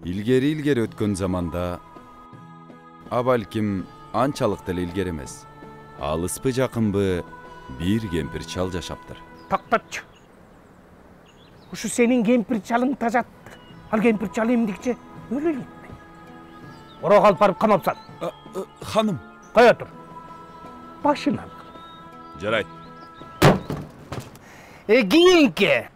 Ilgeri өткөн заманда, балким анчалык деле илгери эмес. Алыспы жакынбы бир кемпир чал жашаптыр. Токтотчу. Ушу сенин кемпир чалың тажат. Ал кемпир чал эмдикче өлөлүп. Орого алып барып камапсан. Ханым. Кое тур. Башын ал. Жарайт. Кийинки.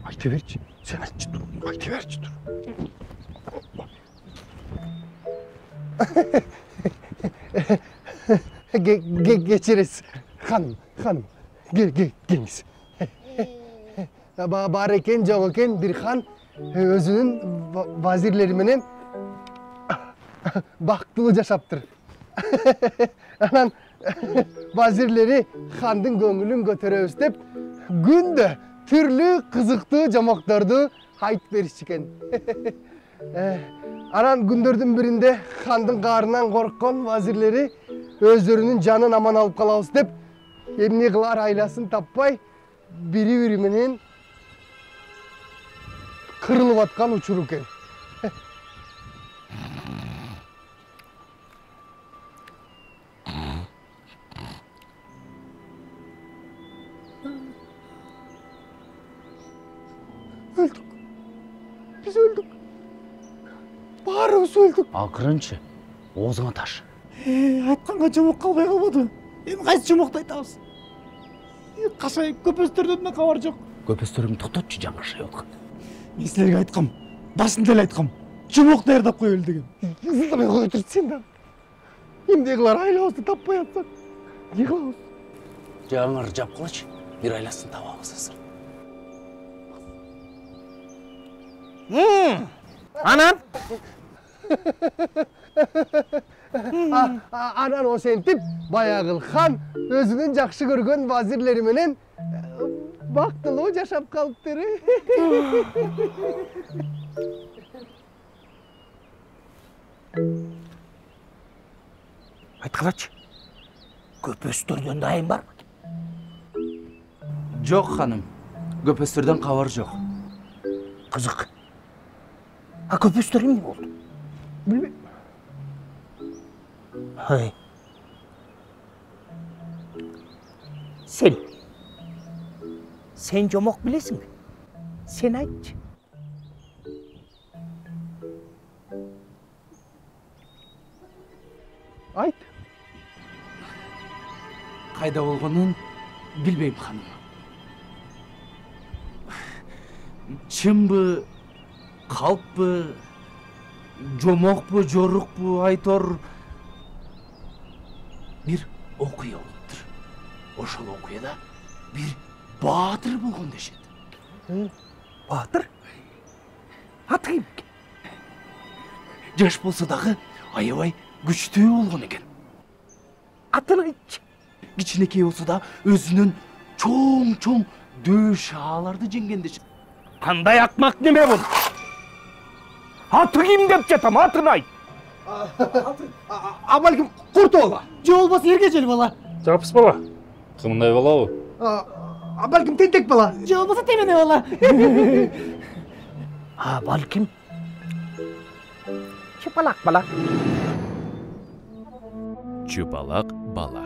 Ayta verçi. Sen açı dur. Ayta verçi dur. Geçiriz. Hanım. Geliniz. Bar eken, çok eken bir han özünün vazirleriminin baktılı yaşaptır. Anan vazirleri handın gönlün götüre östep günde türlü kızıktı jamaktardı hayt berişiken. Anan gündördün birinde handın karnından korkkan vazirleri özlerinin canın aman alıp kalabız dep emni kılar aylasın tappay biri biriminin kırılıp atkan uçuruken. Öldük. Biz öldük. Barımız öldük. Akырынчы. Оозуңа таш. Айтканга жомок калбай калбады. Эми кайсы жомокту айтабыз? Кашай көпөстөрдөн да кабар жок. Көпөстөрүңдү токтотчу жаңыршай аткан. Мен силерге айткам. Башында эле айткам. Жомок даярдап коелу деген. Зылдамай кой тур сен да. Эмдегилер айлабызды таппай атсак. Не кылабыз? Жаңыр жапкылычы. Бир айласын табабыз азыр. Анан? Anan o sentip bayagıl han özünün jakşı görgön vazirleri menen baktılığı yaşap kalıptır. Айткылачы. Көпөстөрдөн дайым барбы? Жок, ханым. Көпөстөрдөн кабар жок. Кызык. А көпөстөр эмне болду? Bilmem. Hay. Sen жомок билесиң би? Sen айтчы. Ayt. Кайда болгонун билбейм, ханым. Чынбы, калппы, жомокпу, жорукпу, айтор бир окуя болуптур. Ошол окуяда бир баатыр болгон дешет. Баатыр? Аты кимге? Жаш болсо дагы аябай күчтүү болгон экен. Атын айтчы. Кичинекей болсо да өзүнүн чоң дөш ааларды жеңген дешет. Кандай акмак неме бул? Аты ким деп жатам, атын айт. Балким Курт ола. Же болбосо Эргежел бала. Жапыс бала. Кымындай балабы? Балким Тентек бала. Же болбосо Темене бала. Балким Чыпалак бала. Чыпалак бала.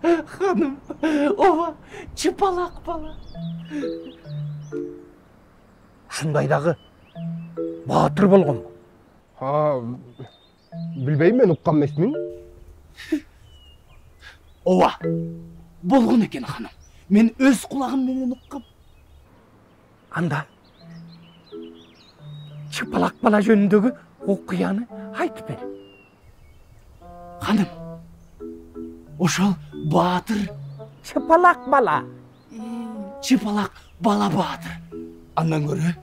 Ханым, ова, чыпалак бала. Ушундай дагы баатыр болгонбу? Bilbeyim ben ukkan mesmin. Ова, болгон экен, ханым. Мен өз кулагым менен уккам. Анда Чыпалак бала жөнүндөгү окуяны айтып бер. Ханым, ошол баатыр, Чыпалак бала. чыпалак бала баатыр. Андан көрө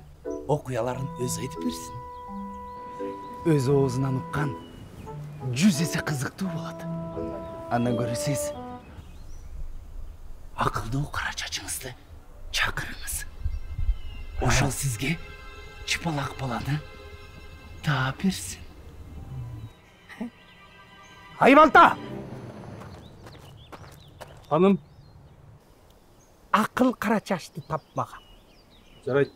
окуяларын өзү айтып берсин. Өз оозунан уккан 100 эсе кызыктуу болот. Андан көрө сиз акылдуу кара чачыңызды чакырыңыз. Ошол сизге чыпалак баланы таап берсин. Айбалта! Ханым, Ақыл қара чашты тапмаған. жарайды.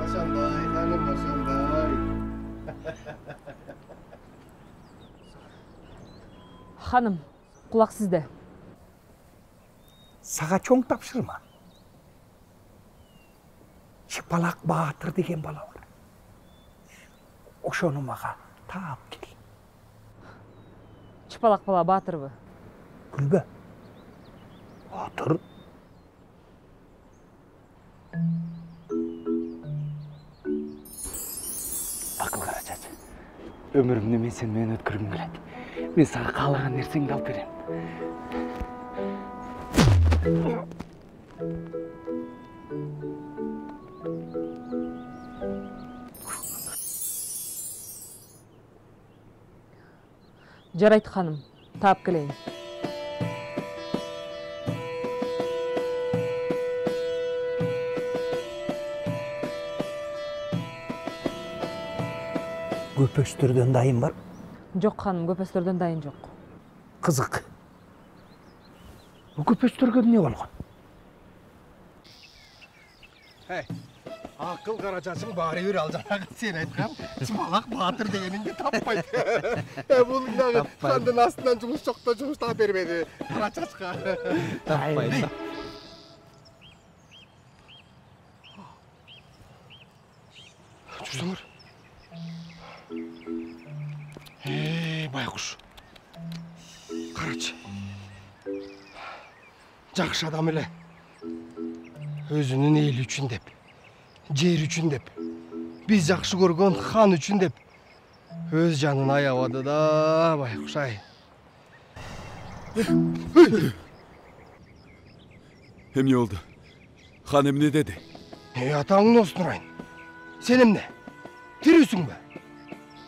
Ошондой, ханым, ошондой. Ханым, құлақ сізде. Саға чоң тапшырма. Шипалақ Батыр деген бала бар. Ошону маға таап кел. Чыпалақ бала Батырбы. Күлбе. Батыр. Ақыл қара чач. Өмірімді мен сенімен өткіргім келеді. Мен саған қалаған нәрсеңді алып беремін. Жарайды ханым, таап келейін. Көпөстөрдөн дайын бар. Жоқ ханым, көпөстөрдөн дайын жоқ. Қызық. Бұл көпөстөргө не болгон? Ақыл қара чашың бары бир ал жаңағы сен айтқан Чыпалақ Батыр дегеніңді таппайды. Бұл мындағы хандың астынан жұмыс жоқта жұмыс таап бермеді қара чашқа. Таппайды. Жүрсіңдер. Байқұш. Қарашы. Жақсы адам еле. Өзінің ел үшін деп, жер үшін деп, біз жақсы көрген хан үшін деп, өз жанын аябады да, байқұш ай. Hem ne oldu? Hanım ne dedi? Атаңның olsun Нұрайын. Сенім не? Тірісің бе?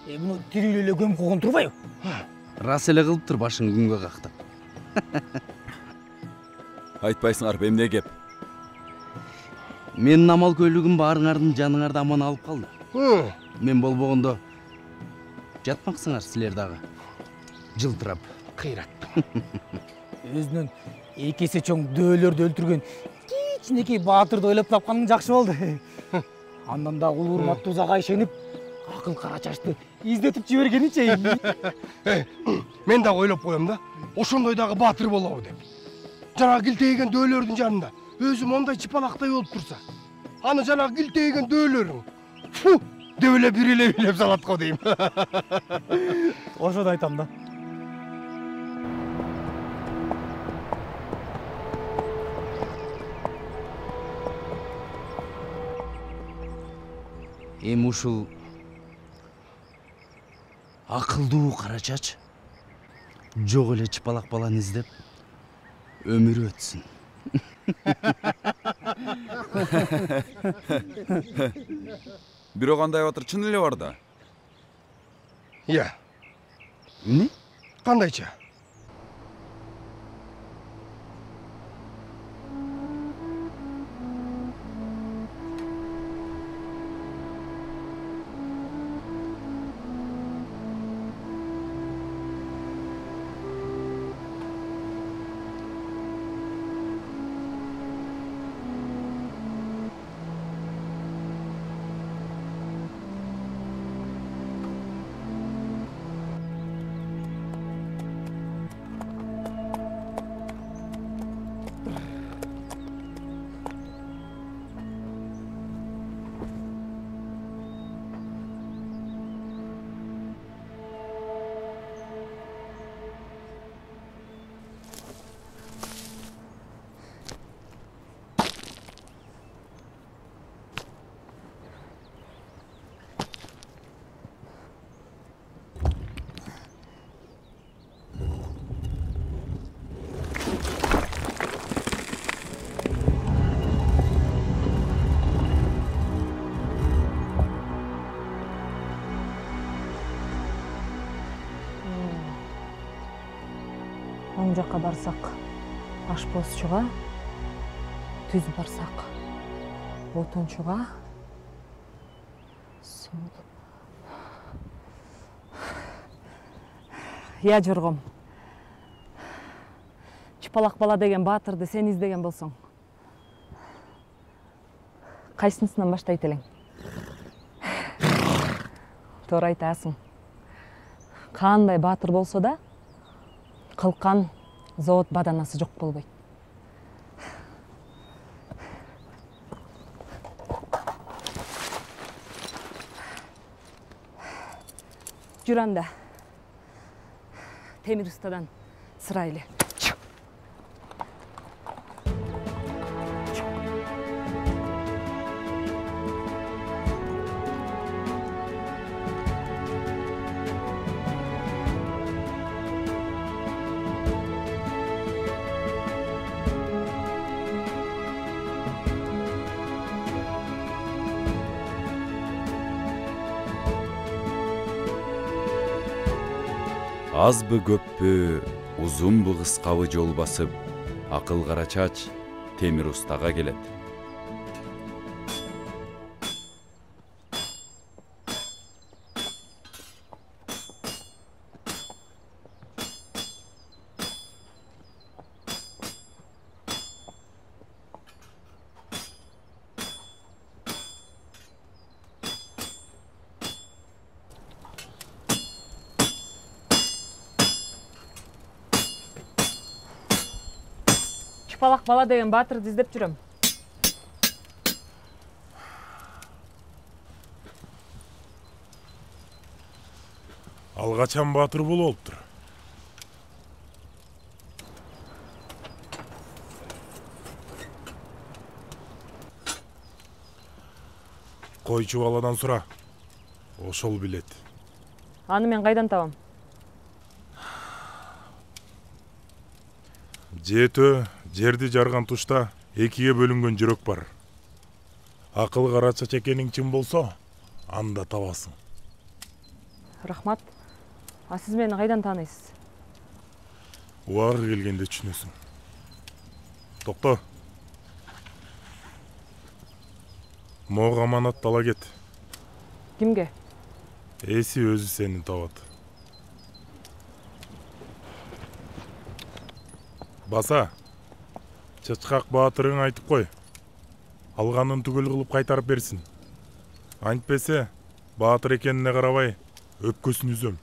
Бұны тирилеле көм қоғын тұрбай. Рас эле кылып тур башың күнгө кактап. Айтпайсыңар, бем не кеп? Менин амал көйлүгүм баарыңардын жаныңарды аман алып калды. Мен болбогондо жатмаксыңар силер дагы. Жылтырап, кыйрат. Өзүнүн эки эсе чоң дөөлөрдү өлтүргөн кичинекей Батырды ойлоп тапканың жакшы болду. Андан да улуу урматтуу Зага ишенип, акыл кара чачты издетип жибергеничи. Мен дагы ойлоп коем да, ошондой дагы Батыр болобу деп. Жанагы килтейген дөөлөрдүн жанында өзү мондай чыпалактай болуп турса, аны жанагы килтейген дөөлөрүң фу деп эле бир эле билеп салат го дейм. Ошону айтам да. Эми ушул Акылдуу кара чач жок эле чыпалак баланы издеп өмүрү өтсүн. Бирок андай батыр чын эле бар да. Иә, Эмне? кандайча? Оң жаққа барсақ, ашпозшыға, түз барсақ, отыншыға, сол. Я жорғым. Чыпалақ бала деген батырды сен издеген болсоң. Қайсынысынан баштайт элең? Туура айтасың. Кандай батыр болсо да, кылкан зоот баданасы жок болбойт. Жүр анда. Темир устадан сырайлы. Азбы көппү, узунбу кыскабы жол басып, акыл кара чач темир устага келет. Чыпалақ бала деген батырды издеп жүрөм. Ал качан батыр болуп олуптур? Койчу баладан сура. Ошол билет. Аны мен кайдан табам? Жетөө жерди жарган тушта экиге бөлүнгөн жүрөк бар. Акыл кара чач экениң чын болсо, анда табасың. Рахмат. А сиз мени кайдан тааныйсыз? Убагы келгенде түшүнөсүң. Токто. Мого аманат ала кет. Кимге? Эси өзү сени табат. Баса, чачкак баатырың айтып кой. Алганын түгөл кылып кайтарып берсин. Антпесе, баатыр экенине карабай, өпкөсүн үзөм.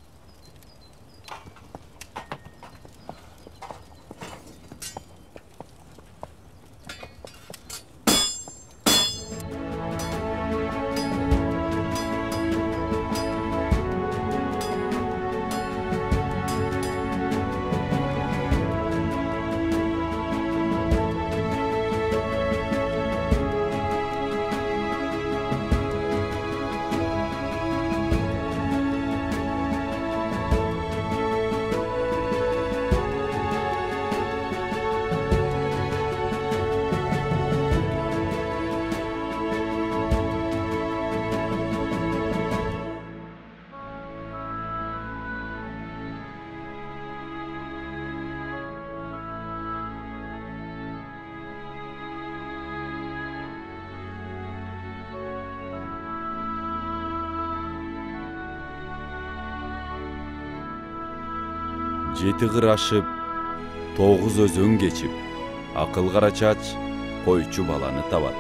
7 кыр ашып, 9 өзөн кечип, акыл кара чач койчу баланы табат.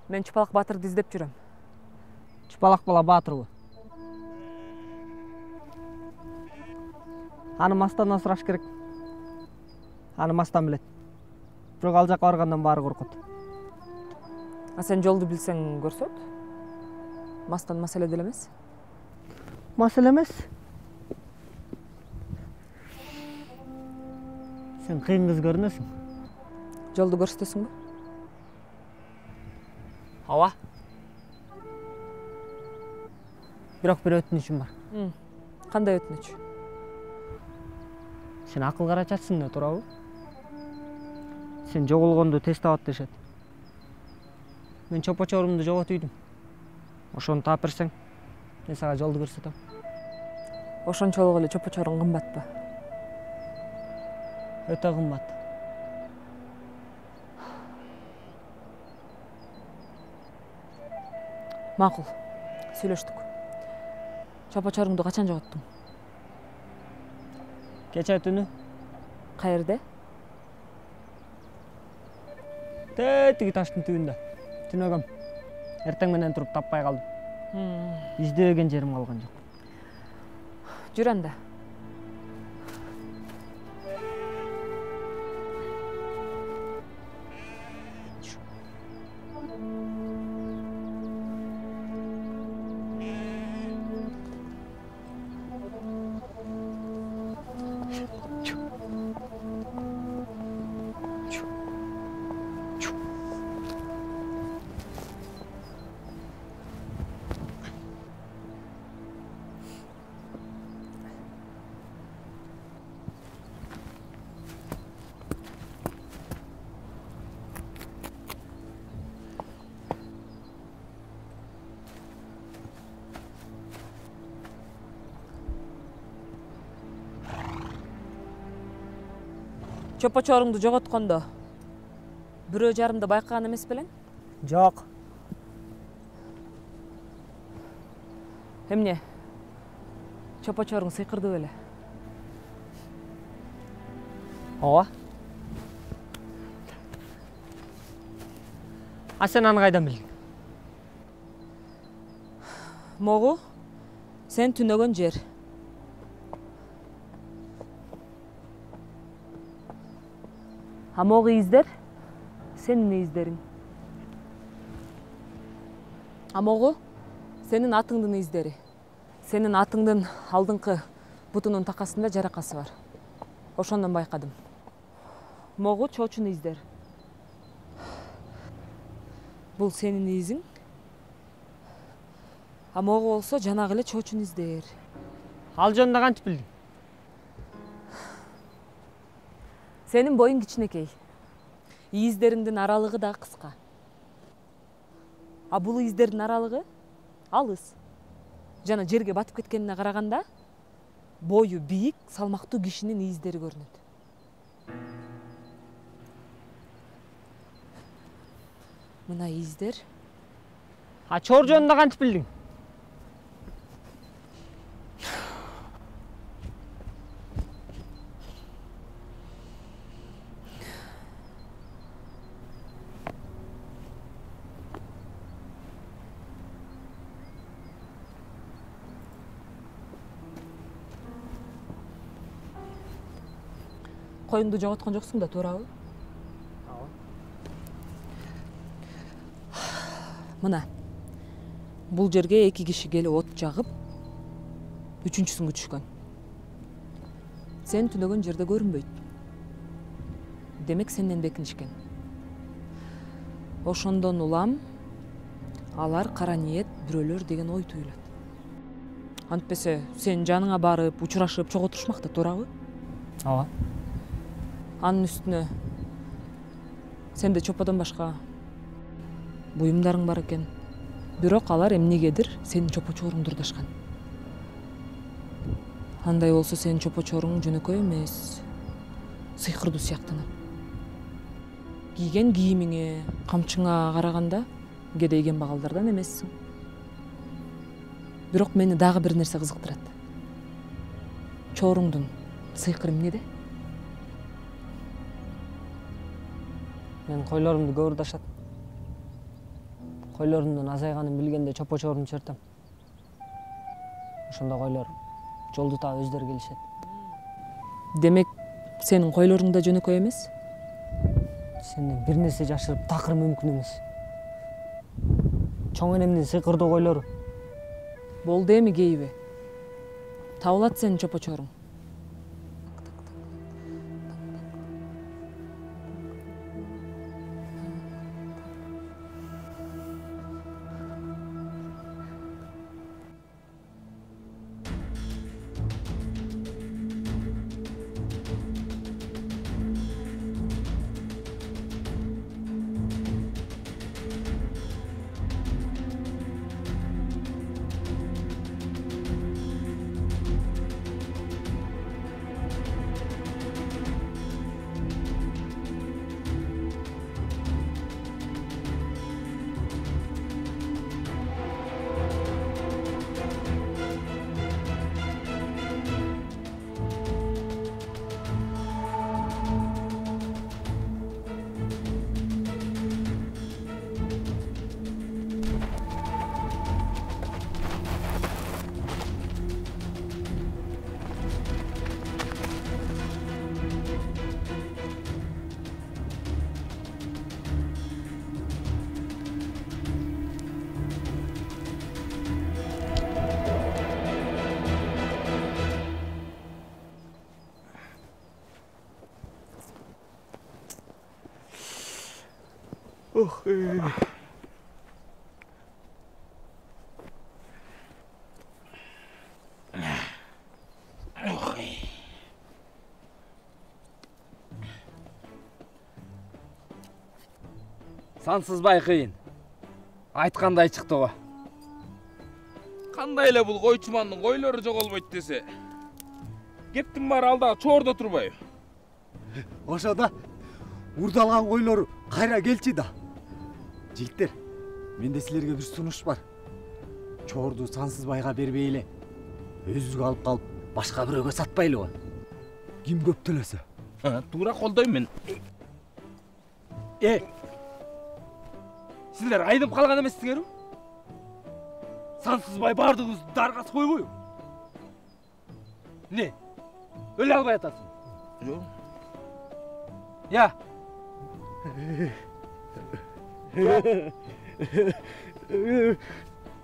Мен Чупалак Батырды издеп жүрөм. Чупалак бала Батырбы? Аны мастандан сураш керек. Аны мастан билет. Бирок ал жака баргандан баары коркот. А сен жолду билсең көрсөт. Мастан маселе деле эмес. Маселе эмес. Сен кыйын кыз көрүнөсүң. Жолду көрсөтөсүңбү? Ооба. Бирок бир өтүнүчүм бар. Кандай өтүнүч? Сен акыл кара чачсың да, туурабы? Сен жоголгонду тест табат дешет. Мен чопо-чорумду жоготуп үйдүм. Ошону таап берсең, мен сага жолду көрсөтөм. Ошончолук эле чопо-чоруң кымбатпы? Өтө кымбат. Макул. Сүйлөштүк. Чопо-чоруңду качан жоготтуң? Кече түнү. Каерде? Тетиги таштын түбүндө. Түнөгөм. Эртең менен туруп таппай калдым. Издеген жерим калган жок. Жүр анда. Чопо-чоруңду жоготкондо бирөө жарымды байкаган эмес белең? Жок. Эмне? Чопо-чоруң сыйкырды беле? Ооба. А сен аны кайдан билдиң? Могу, сен түнөгөн жер. А могу издер, сенин издериң. А могу, сенин атыңдын издери. Сенин атыңдын алдыңкы бутунун такасында жаракасы бар. Ошондон байкадым. Могу чоочун издер. Бул сенин изиң. А могу болсо жанагы эле чоочун издер. Ал жөнүндө кантип билдиң? Сенин боюң кичинекей. Издериңдин аралыгы да кыска. А бул издердин аралыгы алыс. Жана жерге батып кеткенине караганда бою бийик, салмактуу кишинин издери көрүнөт. Мына издер. А чор жөнүндө кантип билдиң? Коюңду жоготкон жоксуң да, туурабы? Мына, бул жерге 2 киши келип от жагып, 3-үчүсүн күтүшкөн. Сен түнөгөн жерде көрүнбөйт. Демек сенден бекинишкен. Ошондон улам алар кара ниет бирөөлөр деген ой туюлат. Антпесе сен жаныңа барып, учурашып, чогуу турушмак да, туурабы? Ооба. Анын үстүнө Сенде чоподон башка буюмдарың бар экен. Бирок алар эмнегедир сенин чопо-чоруңду ырдашкан. Андай болсо сенин чопо-чоруң жөнөкөй эмес, сыйкырдуу сыяктанат. Кийген кийимиңе, камчыңа караганда кедейген багалдардан эмессиң. Бирок мени дагы бир нерсе кызыктырат. Чоруңдун сыйкыры эмнеде? Мен койлорумду көп ырдашат. Койлорумдун азайганын билгенде чопо-чорумду чертем. Ошондо койлор жолду таап өздөрү келишет. Демек, сенин койлоруң да жөнөкөй эмес? Сенден бир нерсе жашырып такыр мүмкүн эмес. Чоң энемдин сыйкырдуу койлору. Болду эми кейбе. Табылат сенин чопо-чоруң. Сансызбай кыйын. Айткандай чыкты го. Кандай эле бул койчумандын койлору жоголбойт десе. Кептин баары алдагы чоордо турбайбы? Ошо да урдалган койлору кайра келчи да. Жигиттер, менде силерге бир сунуш бар. Чоорду Сансызбайга бербей эле өзүбүз алып калып, башка бирөөгө сатпайлыбы? Ким көп төлөсө? Туура колдойм мен. Силер айнып калган эмессиңерби? Сансызбай бардыгыбызды даргасы койбойбу? Не? Өлө албай атасың? Жок. Я.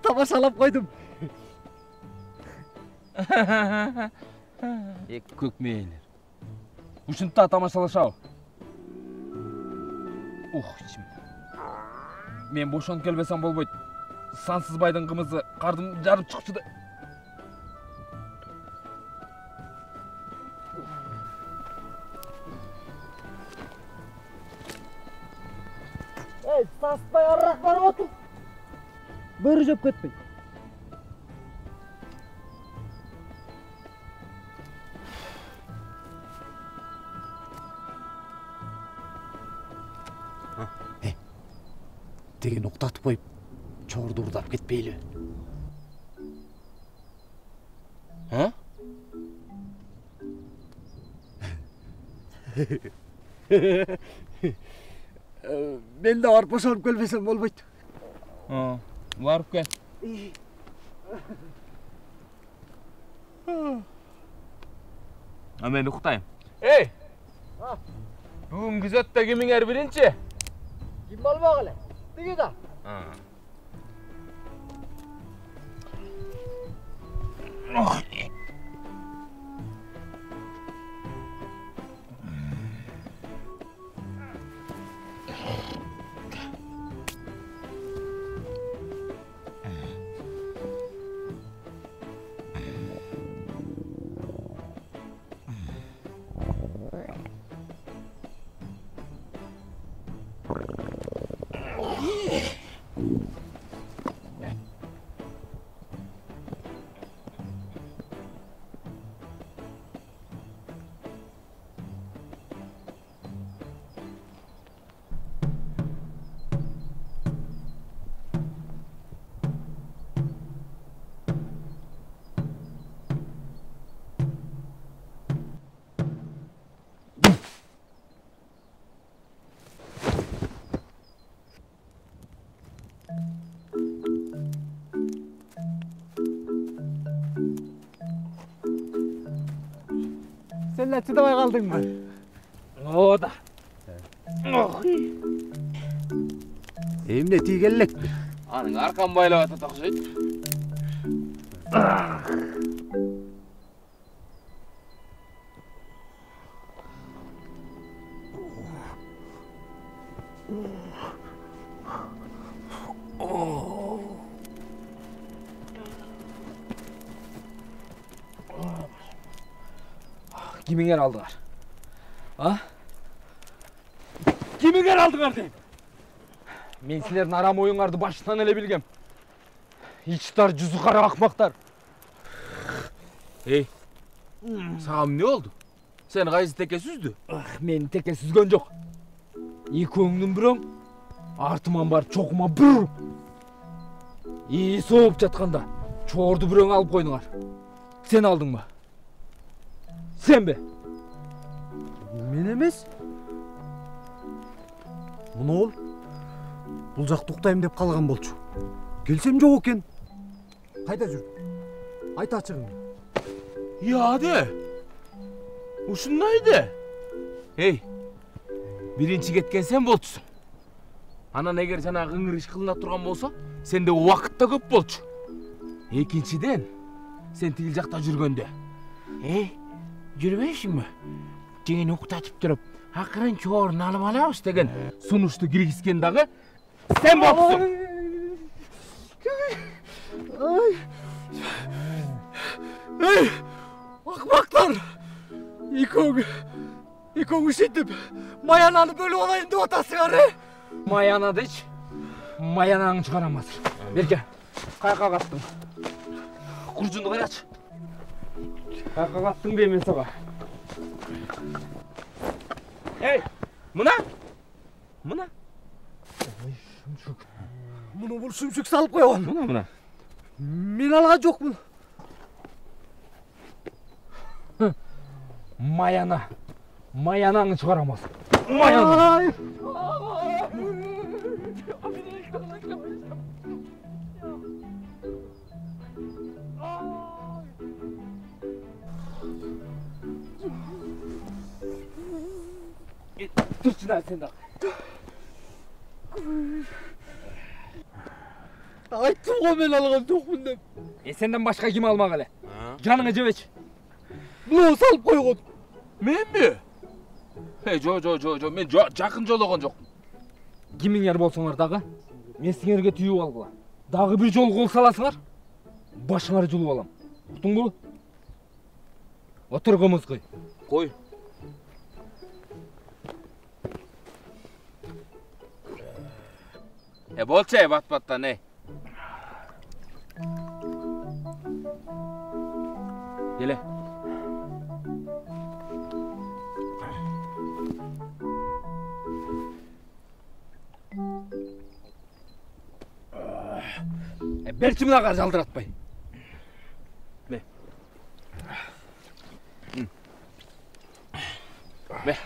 Тамашалап койдум. Көк мээлер. Ушунта тамашалашабы? Ичим. Мен бошонуп келбесем болбойт. Сансызбайдын кымызы кардым жарып чыкчу да. Сансызбай арыраак барып отур. Бөрү жеп кетпей. Деген уктатып коюп, чоорду урдап кетпейли. Мен да барып бошонуп келбесем болбойт. Барып кел. Мен уктайм. Бүгүн күзөттө кимиңер биринчи? Ким болмок эле? Тиги да. Sen de çıdamay kaldın mı? O da. Emne tiygellekti. Anın arkan baylap ata takışaydı. Kiminler aldılar? Ha? Kiminler aldılar deyim? Men sizlerin aram oyunlardı baştan ele bilgem. İçtar cüzü kara akmaktar. Hey. Sağım ne oldu? Sen kayısı teke süzdü. Meni teke süzgön жоқ. İki öңнүн бирөөң артыман бар чокума бүр. İyi soğup жатканда чорду бирөөң алып койдуңар. Sen aldın mı? Sen be. Мен эмес. Мына ол бул жакта уктайм деп калган болчу. Келсем жок экен. Кайда жүр? Айт ачыгын. Ya de. Ушундайды. Hey. Birinci ketken sen bolчусуң. Анан эгер жанагы ыңыр иш кылына турган болсо, сенде убакыт да көп болчу. Экинчиден, сен тигил жакта жүргөндө. Жүрбөйсүңбү? Жеңени уктатып туруп, акырын чоорун алып алабыз деген сунушту киргизген дагы сен болчусуң. Ey! Akmaktар! İkon üşütüp mayananı bölüp olayım деп атасыңар, Маянады ич. Маянаңы чыгарамаз. Берке. Каяка каттың? Куржунду карачы. Каяка каттың дейм мен сага. Ey, мына? Мына? Муну бул сүмшүк салып койгон. Мына. Мен алган жокмун. Mayana. Mayanаңы чыгарамаз. Маяна. Dursun sen de. Ayттым го мен алган жокмун деп. Senden başka kim almak hele? Canını ceveç. Bunu салып койгон. Мен mi? Hey, jo, men жақын жологон жокмун. Кимиңер болсоңар дагы, мен сиңерге түйүп алгыла. Дагы бир жол кол саласыңар, башыңарды жулуп алам. Уктуңбу? Отур комузгуй. Кой. Болчу бат-баттан, Келе. Берчи мына кар жалдыратпай. Бе. Бе.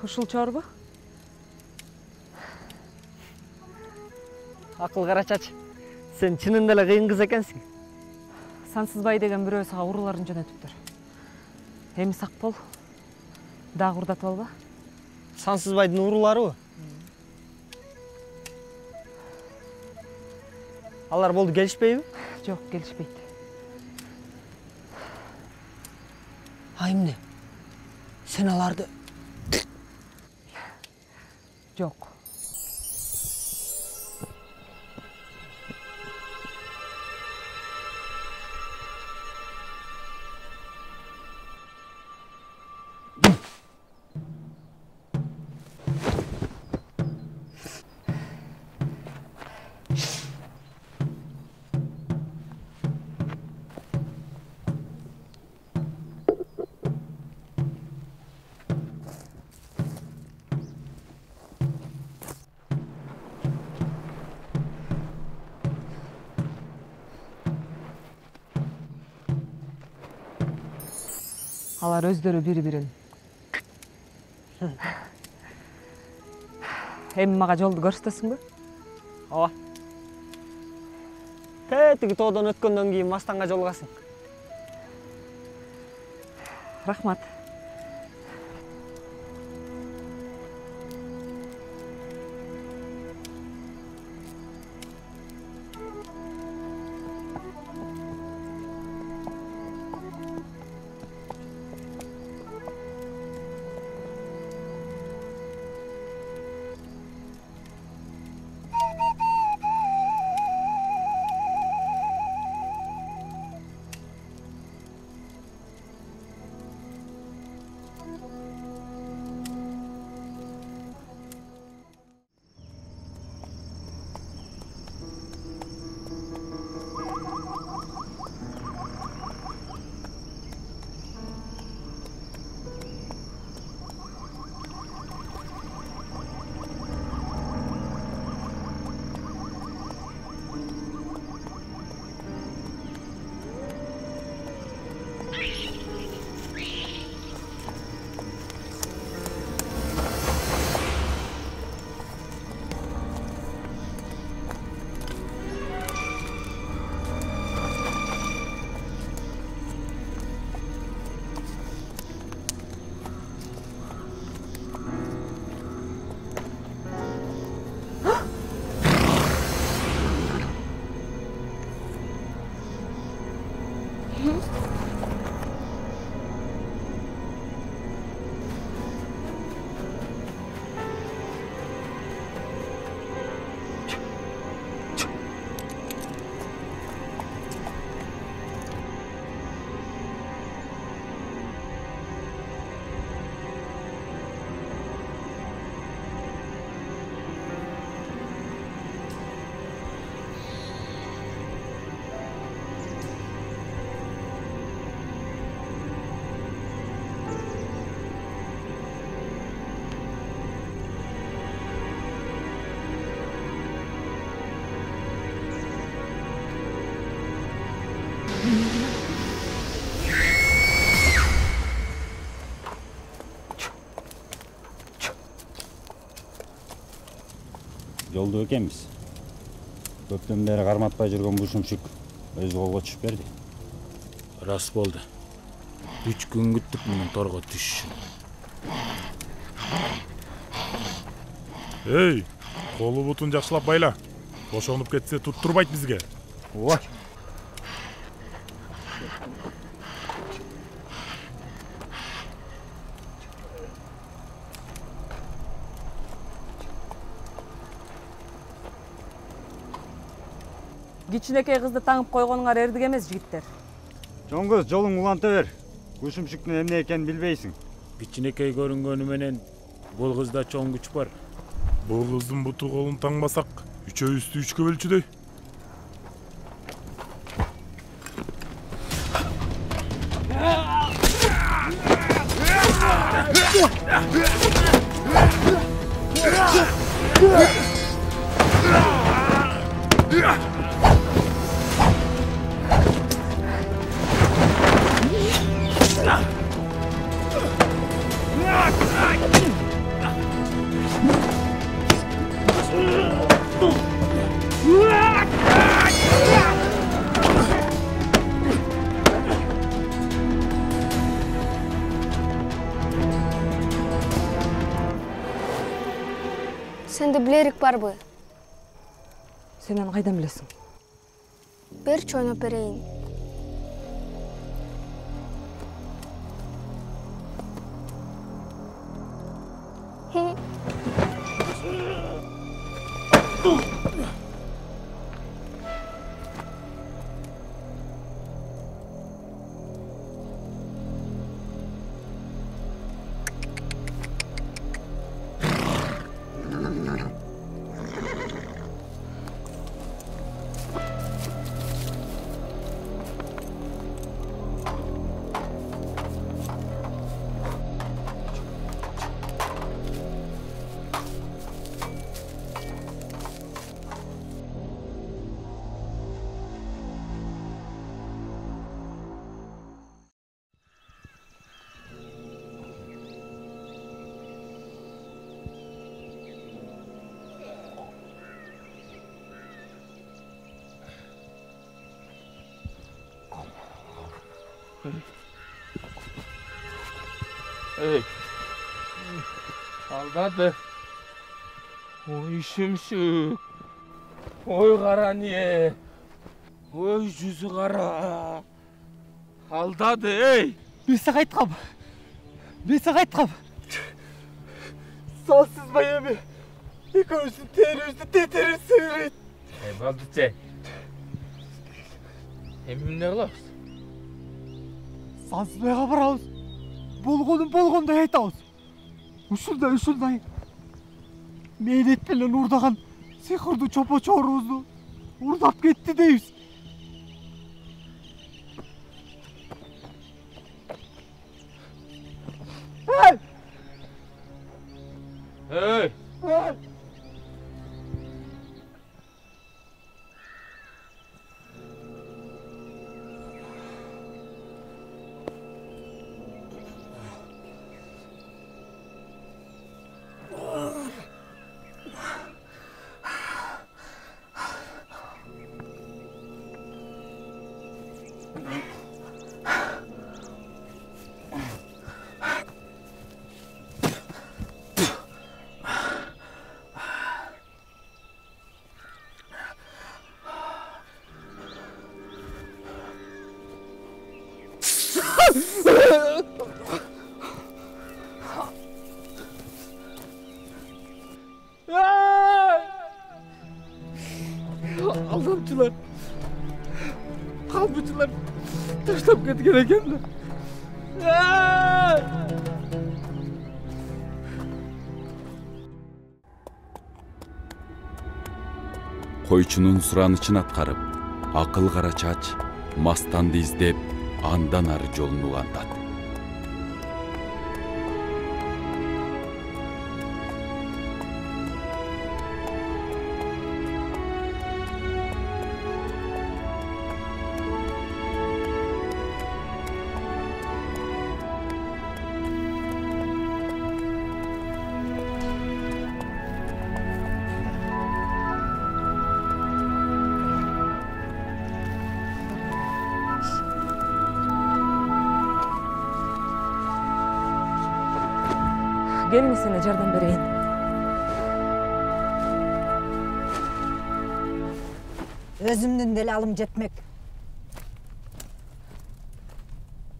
Ушул чорбу? Акыл Карачач, сен чынында эле кыйын кыз экенсиң. Сансызбай деген бирөө сага урууларын жөнөтүптүр. Эми сак бол. Дагы урдатып алба. Сансызбайдын урууларыбы? Алар болду келишпейби? Жок, келишпейт. А эмне? Сен аларды Жок. Алар өздөрү бири-бирин. Эми мага жолду көрсөтөсүңбү? Ооба. Тетиги тоодон өткөндөн кийин Мастанга жолугасың. Рахмат. Жолду экенбиз. Көптөн бери карматпай жүргөн бушумшук өзү колго түшүп берди. Рас болду. 3 күн күттүк мунун торго түшүшүн. Эй, колу бутун жакшылап байла. Бошонуп кетсе туттурбайт бизге. Ой. Кичинекей кызды таңып койгонуңар эрдик эмес, жигиттер. Чоң кыз, жолуң уланта бер. Кушумшуктун эмне экенин билбейсиң. Кичинекей көрүнгөнү менен бул кызда чоң күч бар. Бул кыздын буту колун таңбасак, үчөөбүздү 3кө бөлчүдөй. Сенде билерик барбы? Сен аны кайдан билесиң? Берчи ойноп берейин. Ey. Aldadı. Oy şımşık. Oy kara niye? Oy yüzü kara. Aldadı ey. Ben sana aytkam. Sensiz bayımı. Ekөөсүн терörist'i тетерирсиңер. Ey Baldıçe. Emim ne kılabız? Sensiz bayga barabыз. Болгондой айтабыз. Ушундай. Мeenет менен урдаган сыйкырдуу чопо-чорубузду урдап кетти дейбиз. Hey! Aldamçılar. Kalbıcılar taşlap ketken ekenler. Койчунун суранычын аткарып, акыл кара чач Мастанды издеп, андан ары жолун улантат. Gelin sene жардам берейин. Өзүмдүн деле алым жетмек.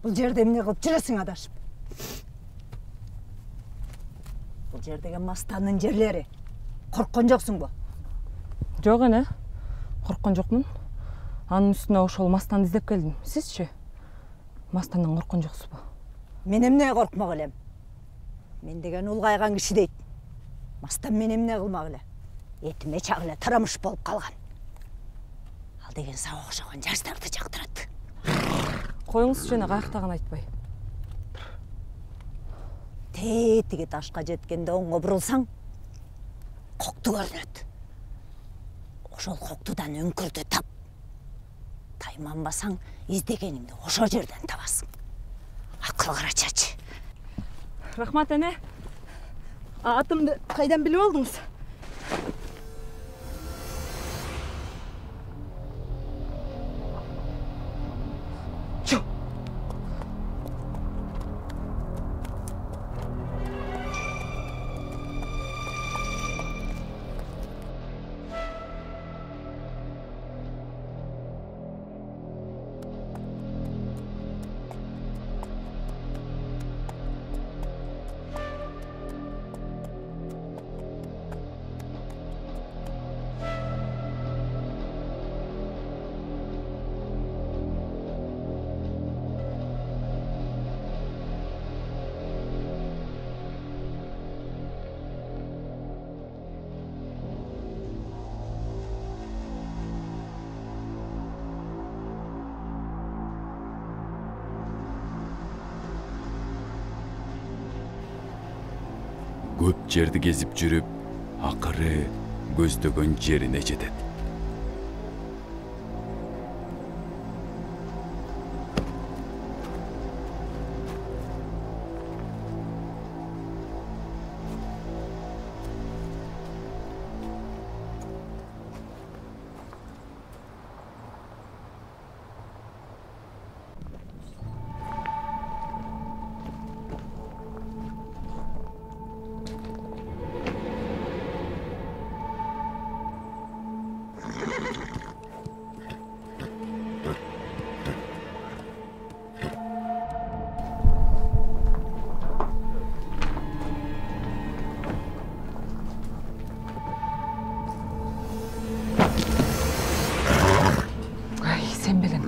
Бул жерде эмне кылып жүрөсүң адашып? Бул жердеги Мастанын жерлери. Корккон жоксуңбу? Жок эне. Корккон жокмун. Анын үстүнө ошол Мастанды издеп келдим. Сизчи? Мастандан корккон жоксузбу? Мен эмне коркмак элем? Мен деген улгайган киши дейт. Мастан мен эмне кылмак эле? Этиме чак эле тарамыш болуп калган. Ал деген сага окшогон жаштарды жактырат. Коюңузчу жана каяктаган айтпай. Тетиги ташка жеткенде оңго бурулсаң, кокту көрүнөт. Ошол коктудан өңкүрдү тап. Тайманбасаң, издегениңди ошол жерден табасың. Акыл кара чач. Рахмат эне. Атымды кайдан билип алдыңыз? көп жерди кезип жүрүп, акыры көздөгөн жерине жетет. Sen bilin.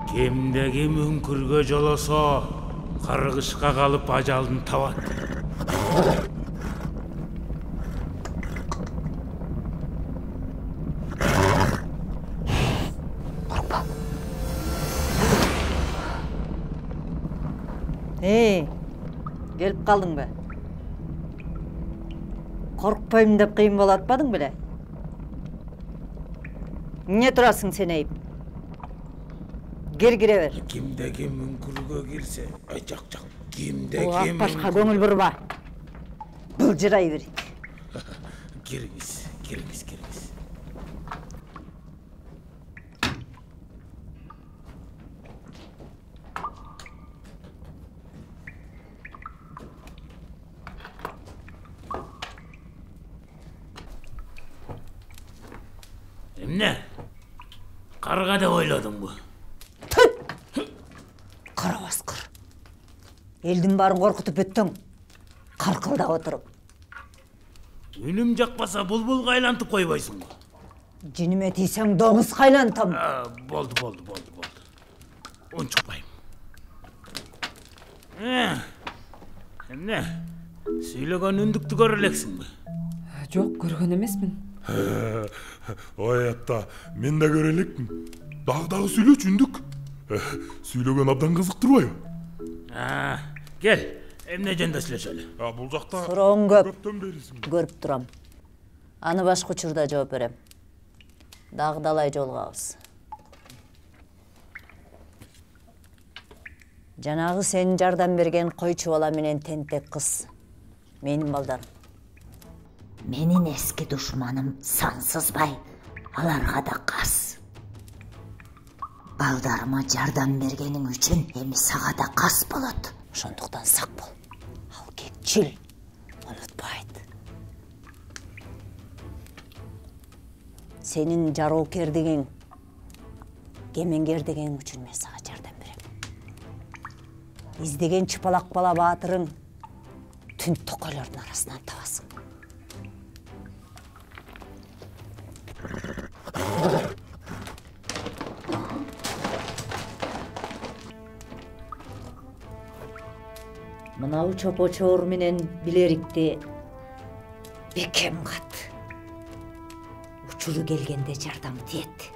Кемде-кем үңкүргө жолосо, каргышка калып ажалын табат. Келіп қалдың ба? Қорқпаймын деп қиын болатпадың біле? Не тұрасың сен айып? Кире бер. Кимде-ким үңкүргө кирсе, жак, кимде-ким башқа көңіл бұрма. Былжырай берейік. Киріңіз. Эмне? Карга деп ойладыңбы? Кара басқыр. Елдің барын қорқытып өттің. Қарқылдап отырып. Үнім жақпаса бұлбұлға айлантып қойбайсың ба? Жиніме тисең доңыз қайлантам. Болды. Ончықпайым. Эмне? Сүйлөгөн үндікті көрілексің бі? Жоқ, көрген емеспін. Ой атта, мен да көрелікпін. Дағы сүйлөч үндік. Сүйлөгөн абдан қызықтырбайбы? Кел, эмне жөнүндө сүйлөшөлү. Бул жакта сурооң көп. Көрүп турам. Аны башка учурда жооп берем. Дагдалай жолугабыз. Жанагы сен жардам берген койчу бала менен тентек кыз. Менин балдарым. Менин эски душманым Сансызбай. Аларга да кас. Балдарыма жардам бергениң үчүн эми сага да кас болот. Ошондуктан сак бол. Ал кечил. Унутпайт. Сенин жароокердигиң, кемеңгердигиң үчүн мен сага жардам берем. Издеген чыпалак бала баатырың түн токойлордун арасынан табасың. Мынау чопочоор менен билерикти бекем кат. Учуру келгенде жардам тиет.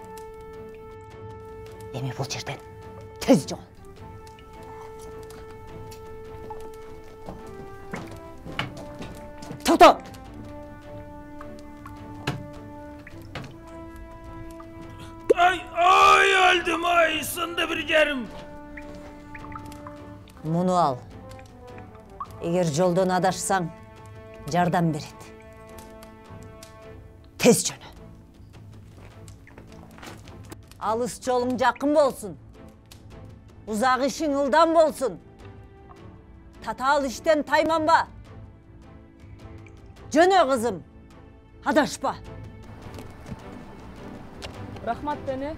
Эми бул жерден тез жол. Тото! Ай, öldüm ay, сынды bir жерим. Муну ал. Эгер жолдон адашсаң, жардам берет. Тез жөнө. Алыс жолуң жакын болсун. Узак ишиң ылдам болсун. Татаал иштен тайманба. Жөнө кызым. Адашпа. Рахмат бeni.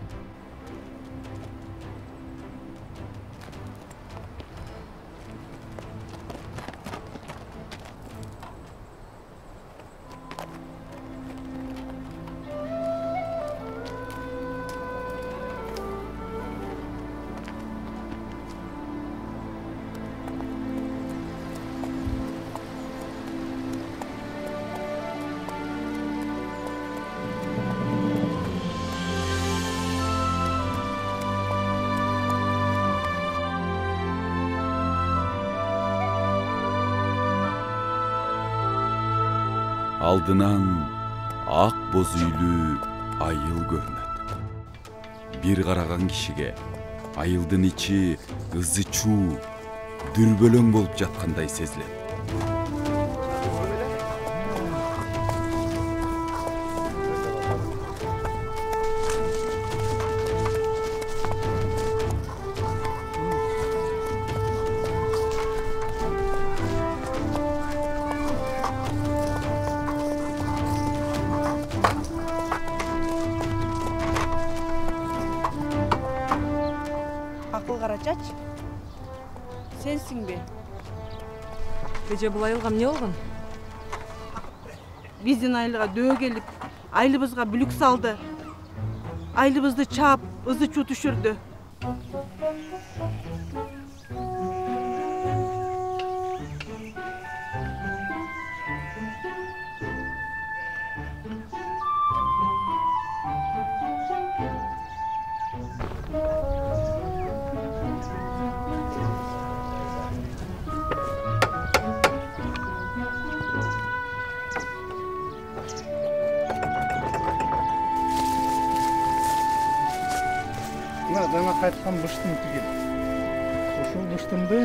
алдынан ак боз үйлүү айыл көрүнөт. Бир караган кишиге айылдын ичи ызы чуу, дүрбөлөң болуп жаткандай сезилет. Акыл Карачач, сенсиңби? Эже бул айылга эмне болгон? Биздин айылга дөө келип, айылыбызга бүлүк салды. Айылыбызды чаап, ызы чуу түшүрдү. Мына жана кайткан быштың тигил. Ушул быштымды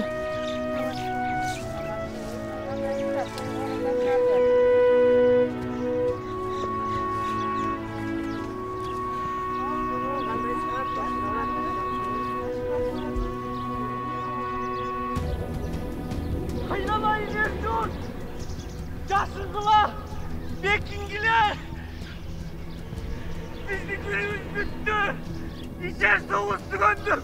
Kıynamayın Ercun! Yaşındılar! Bekingiler! Bizde günümüz bitti! İçer soğuk sıkındı!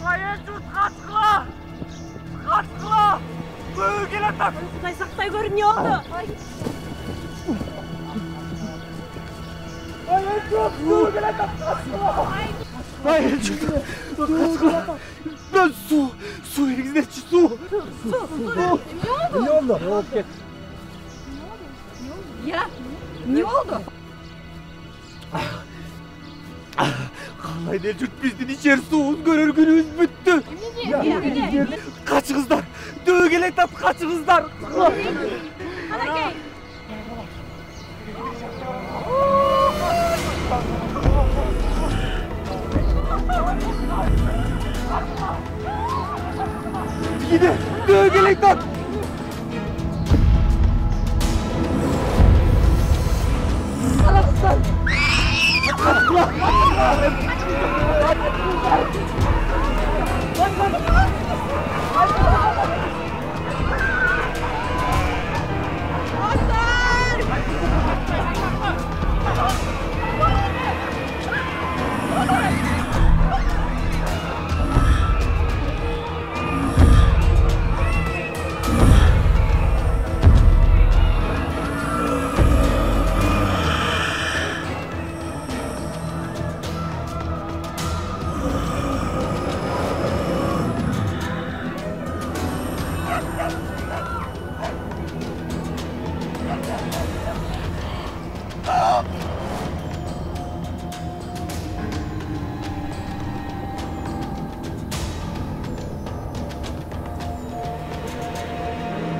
Ay Ercun kaçkıla! Kaçkıla! Bölgele tak! Kutay saktay görün ne oldu? Ay Ercun! Bölgele tak! Kaçkıla! Ay Ercun! Kaçkıla! Ben su elinizden içi su! Ne oldu? Ne oldu? Ya, ne oldu? Kallayın Ercun, bizden içeri soğuz görür günümüz bitti. Kaçınızlar, döğü gelen tat kaçınızlar. Gidin, döğü gelen tat. Salaksan!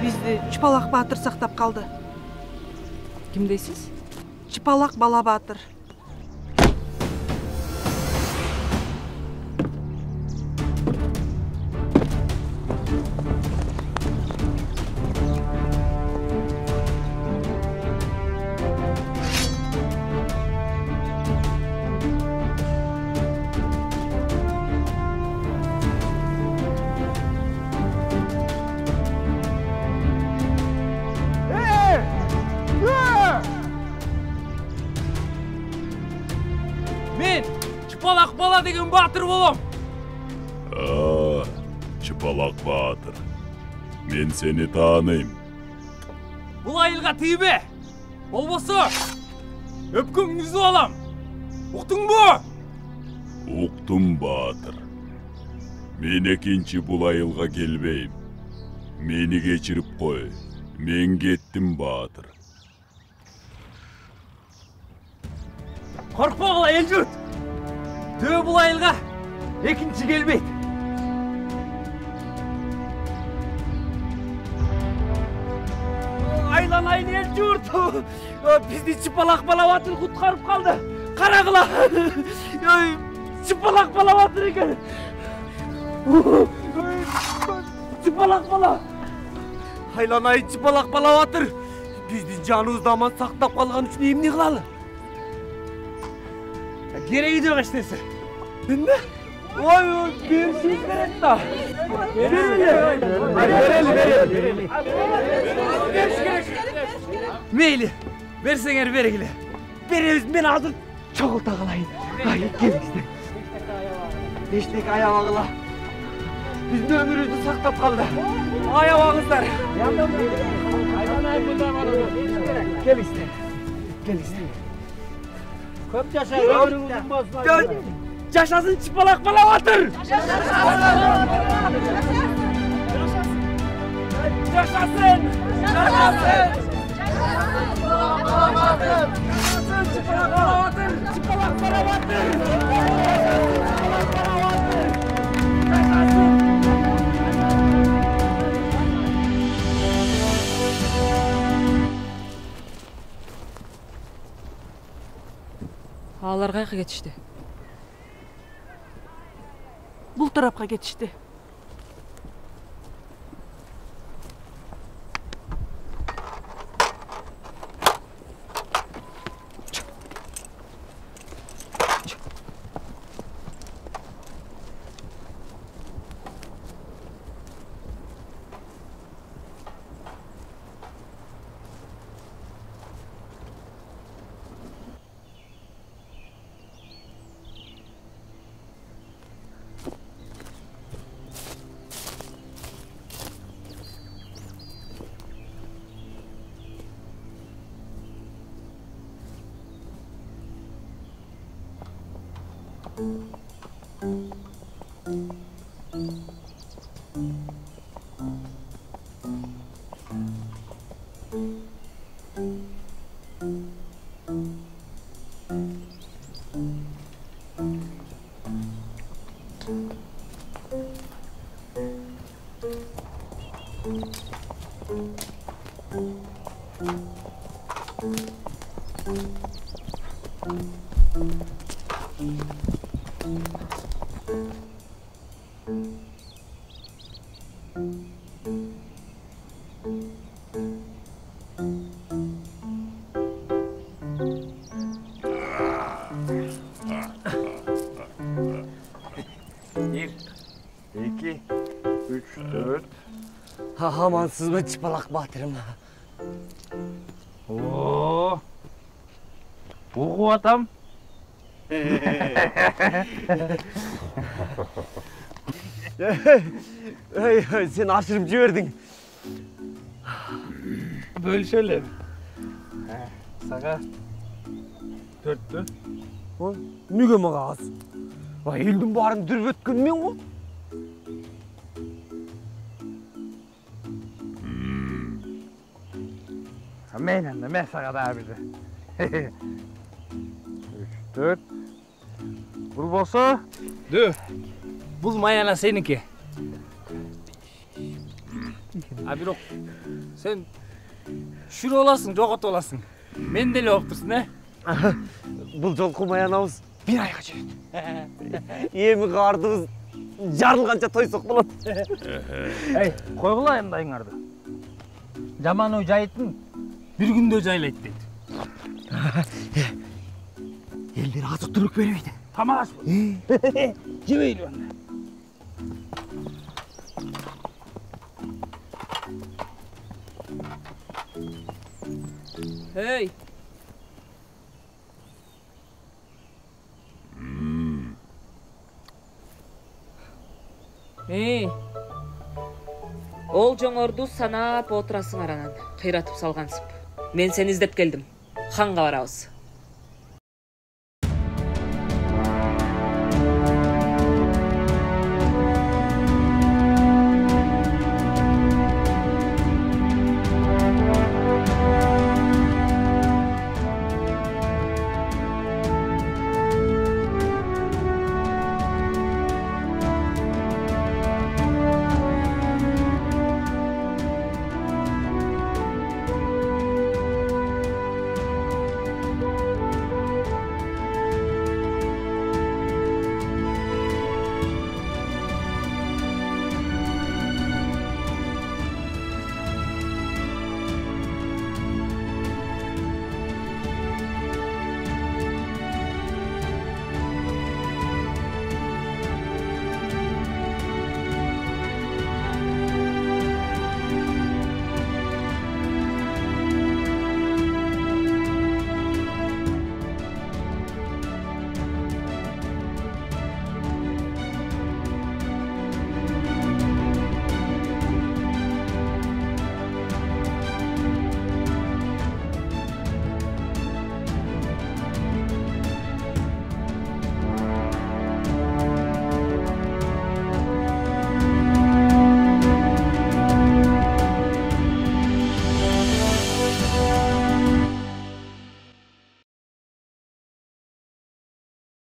Bizdi Çıpalak Батыр сактап kaldı. Kim deysiz? Çıpalak Bala Батыр. Men Çıpalak Bala деген батыр болом. Çıpalak Батыр. Men seni tanıyım. Бұл айылға тийбе. Болбосо өпкөңдү үзүп алам. Уктуңбу? Уктум Батыр. Мен экинчи бул айылга келбейм. Мени кечирип кой. Мен кеттим Батыр. Коркпогула эл журт. Төө бул айылга экинчи келбейт. Айланайын ел жұрт. Бізді Чыпалақ Балабатыр құтқарып қалды. Қарағыла. Чыпалақ Балабатыр екен. Чыпалақ Бала. Айланайын Чыпалақ Балабатыр. Бізді жанымызды аман сақтап қалған үшін емне қылалы? Керегі жоқ ештесі. Бінде? Ой, бершіңіз береді да. Берелі. Мейлі, берсеңер берегілі. Береміз, мен азыр çoğulta қалайын. Ай, келіңіздер. Ештек аябағыла. Біздің өмірімізді сақтап қалды. Аябағыздар. Келіңіздер. Көп жаша, өміріңіздің бозбай. Yaşasın Çıpalak Balabатыр! Yaşasın! Алар кайка кетишти? Бұл тарапқа кетішті. Amansız mı Çıpalak Batırım? Oo. Oku atam. Sen aşırıp civerdin. Bölüşelim. Saka. Dörttü. Müge mi ağız? Vay elдің барын дүріп өткен мен ғой. Мен енді, мен саға да бірді. 3, 4. Бұл болса? Дөй. Бұл маяна сенікі. Абирок, сен шүр оласың, жоғат оласың. Мен деле оқтырсың, ә? Бұл жолқы маянауыз bir ayға жүреді. Емі қардығыз жарылғанша тойсық болады. Эй, қойғылайын дайыңарды. Жаман ой жайытын bir günde жайлайды дейді. Елдер азық түлік бермейді. Тамағаш бұл. Жемейлі бәнді. Hey! Ол жоңорду санап отырасың аранан, қиратып салғансып. Мен сені іздеп келдім. Ханға барабыз.